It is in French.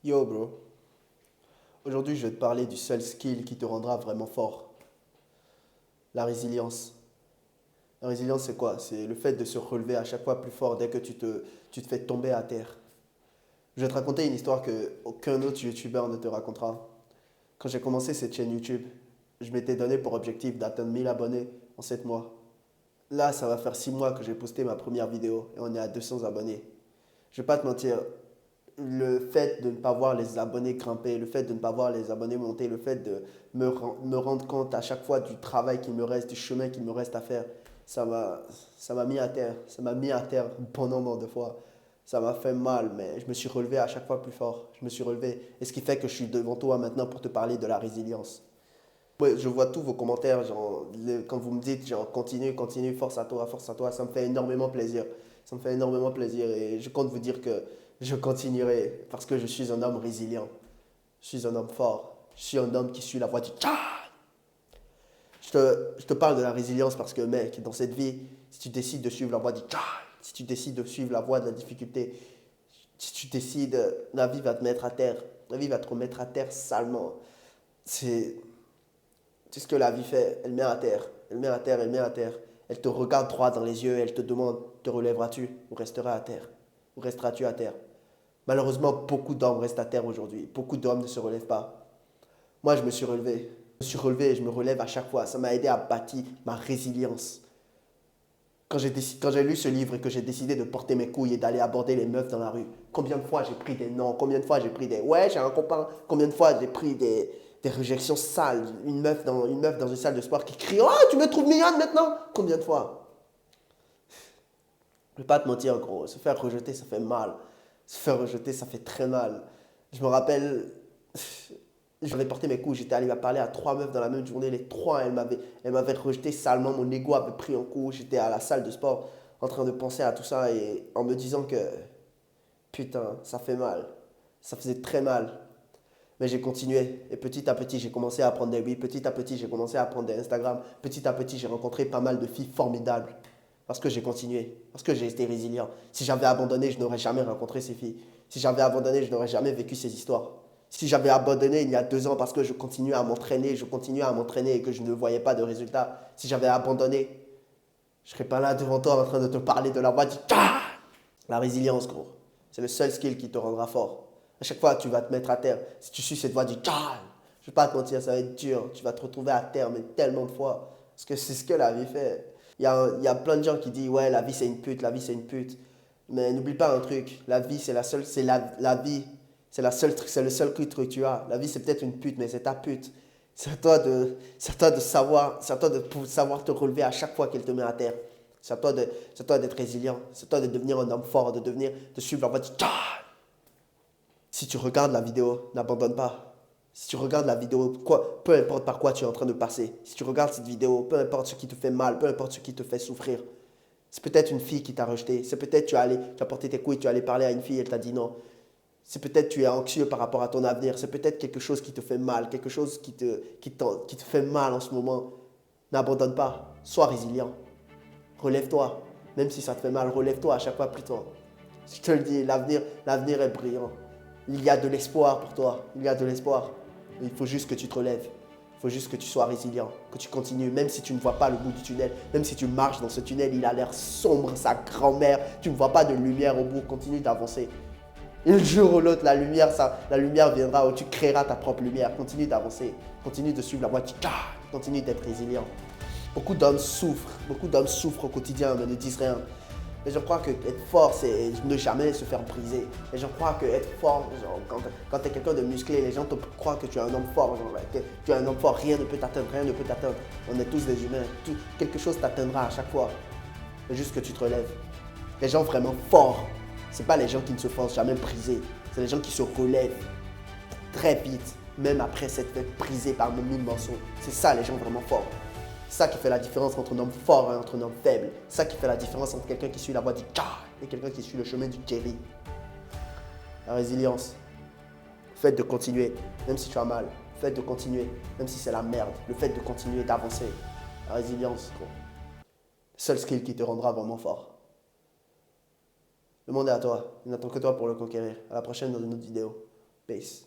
Yo bro, aujourd'hui je vais te parler du seul skill qui te rendra vraiment fort, la résilience. La résilience c'est quoi? C'est le fait de se relever à chaque fois plus fort dès que tu te fais tomber à terre. Je vais te raconter une histoire que aucun autre youtubeur ne te racontera. Quand j'ai commencé cette chaîne YouTube, je m'étais donné pour objectif d'atteindre 1000 abonnés en 7 mois. Là, ça va faire 6 mois que j'ai posté ma première vidéo et on est à 200 abonnés. Je vais pas te mentir, le fait de ne pas voir les abonnés grimper, le fait de ne pas voir les abonnés monter, le fait de me rendre compte à chaque fois du travail qu'il me reste, du chemin qu'il me reste à faire, ça m'a, ça m'a mis à terre. Ça m'a mis à terre pendant de fois. Ça m'a fait mal, mais je me suis relevé à chaque fois plus fort. Je me suis relevé. Et ce qui fait que je suis devant toi maintenant pour te parler de la résilience. Ouais, je vois tous vos commentaires, genre, quand vous me dites, genre, continue, continue, force à toi, ça me fait énormément plaisir. Ça me fait énormément plaisir et je compte vous dire que je continuerai parce que je suis un homme résilient. Je suis un homme fort. Je suis un homme qui suit la voie du tcha. Je te parle de la résilience parce que, mec, dans cette vie, si tu décides de suivre la voie du tcha, si tu décides de suivre la voie de la difficulté, si tu décides, la vie va te mettre à terre. La vie va te remettre à terre salement. C'est C'est ce que la vie fait. Elle met à terre. Elle met à terre, elle met à terre. Elle te regarde droit dans les yeux, elle te demande, te relèveras-tu ou resteras à terre? Ou resteras-tu à terre? Malheureusement, beaucoup d'hommes restent à terre aujourd'hui. Beaucoup d'hommes ne se relèvent pas. Moi, je me suis relevé. Je me suis relevé et je me relève à chaque fois. Ça m'a aidé à bâtir ma résilience. Quand j'ai lu ce livre et que j'ai décidé de porter mes couilles et d'aller aborder les meufs dans la rue, combien de fois j'ai pris des noms, combien de fois j'ai pris des ouais, j'ai un copain, combien de fois j'ai pris des réjections sales, une meuf dans une salle de sport qui crie oh, tu me trouves mignonne maintenant? Combien de fois? Je vais pas te mentir, gros, se faire rejeter, ça fait mal. Se faire rejeter, ça fait très mal. Je me rappelle, j'avais porté mes coups, j'étais allé parler à trois meufs dans la même journée, les trois, elles m'avaient rejeté salement, mon ego avait pris un coup, j'étais à la salle de sport en train de penser à tout ça et en me disant que putain, ça fait mal, ça faisait très mal. Mais j'ai continué et petit à petit j'ai commencé à apprendre des oui, petit à petit j'ai commencé à apprendre des Instagram, petit à petit j'ai rencontré pas mal de filles formidables parce que j'ai continué, parce que j'ai été résilient. Si j'avais abandonné, je n'aurais jamais rencontré ces filles. Si j'avais abandonné, je n'aurais jamais vécu ces histoires. Si j'avais abandonné il y a 2 ans parce que je continuais à m'entraîner et que je ne voyais pas de résultat, si j'avais abandonné, je serais pas là devant toi en train de te parler de la voie du ta. La résilience, gros. C'est le seul skill qui te rendra fort. À chaque fois, tu vas te mettre à terre. Si tu suis cette voie du ta, je vais pas te mentir, ça va être dur. Tu vas te retrouver à terre, mais tellement de fois. Parce que c'est ce que la vie fait. Il y a plein de gens qui disent, ouais, la vie c'est une pute, la vie c'est une pute. Mais n'oublie pas un truc, la vie c'est la seule, c'est la vie, c'est le seul truc que tu as. La vie c'est peut-être une pute, mais c'est ta pute. C'est à toi de savoir, c'est à toi de savoir te relever à chaque fois qu'elle te met à terre. C'est à toi d'être résilient. C'est à toi de devenir un homme fort, de suivre la voie du ta. Si tu regardes la vidéo, n'abandonne pas. Si tu regardes la vidéo, quoi, peu importe par quoi tu es en train de passer, si tu regardes cette vidéo, peu importe ce qui te fait mal, peu importe ce qui te fait souffrir, c'est peut-être une fille qui t'a rejeté, c'est peut-être tu as porté tes couilles, tu es allé parler à une fille, elle t'a dit non. C'est peut-être tu es anxieux par rapport à ton avenir, c'est peut-être quelque chose qui te fait mal, quelque chose qui te fait mal en ce moment. N'abandonne pas, sois résilient, relève-toi. Même si ça te fait mal, relève-toi à chaque fois plus tôt. Je te le dis, l'avenir est brillant. Il y a de l'espoir pour toi. Il y a de l'espoir. Il faut juste que tu te relèves. Il faut juste que tu sois résilient, que tu continues, même si tu ne vois pas le bout du tunnel, même si tu marches dans ce tunnel, il a l'air sombre, sa grand-mère, tu ne vois pas de lumière au bout, continue d'avancer. Et un jour ou l'autre, la lumière viendra où tu créeras ta propre lumière. Continue d'avancer, continue de suivre la voie, continue d'être résilient. Beaucoup d'hommes souffrent au quotidien mais ne disent rien. Et je crois que être fort, c'est ne jamais se faire briser. Et je crois que être fort, genre, quand tu es quelqu'un de musclé, les gens te croient que tu es un homme fort. Genre, que tu es un homme fort, rien ne peut t'atteindre, rien ne peut t'atteindre. On est tous des humains. Quelque chose t'atteindra à chaque fois. C'est juste que tu te relèves. Les gens vraiment forts, ce n'est pas les gens qui ne se font jamais briser. C'est les gens qui se relèvent très vite, même après s'être fait briser par mille morceaux. C'est ça les gens vraiment forts. C'est ça qui fait la différence entre un homme fort et entre un homme faible. C'est ça qui fait la différence entre quelqu'un qui suit la voie du Ka et quelqu'un qui suit le chemin du Jerry. La résilience. Le fait de continuer, même si tu as mal. Le fait de continuer, même si c'est la merde. Le fait de continuer d'avancer. La résilience, gros. Le seul skill qui te rendra vraiment fort. Le monde est à toi. Il n'attend que toi pour le conquérir. À la prochaine dans une autre vidéo. Peace.